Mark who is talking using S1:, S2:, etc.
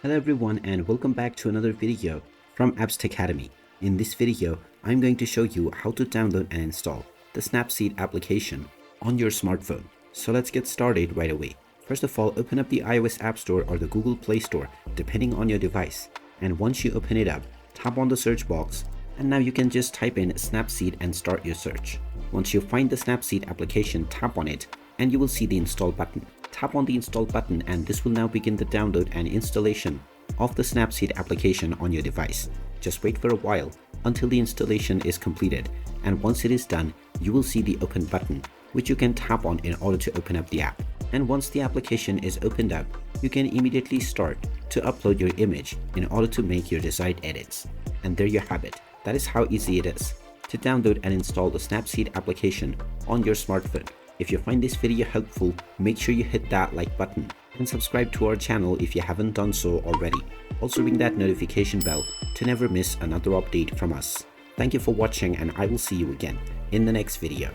S1: Hello everyone and welcome back to another video from Apps Academy. In this video, I'm going to show you how to download and install the Snapseed application on your smartphone. So let's get started right away. First of all, open up the iOS App Store or the Google Play Store depending on your device. And once you open it up, tap on the search box and now you can just type in Snapseed and start your search. Once you find the Snapseed application, tap on it and you will see the install button. Tap on the install button and this will now begin the download and installation of the Snapseed application on your device. Just wait for a while until the installation is completed, and once it is done, you will see the open button which you can tap on in order to open up the app. And once the application is opened up, you can immediately start to upload your image in order to make your desired edits. And there you have it. That is how easy it is to download and install the Snapseed application on your smartphone. If you find this video helpful, make sure you hit that like button and subscribe to our channel if you haven't done so already. Also ring that notification bell to never miss another update from us. Thank you for watching and I will see you again in the next video.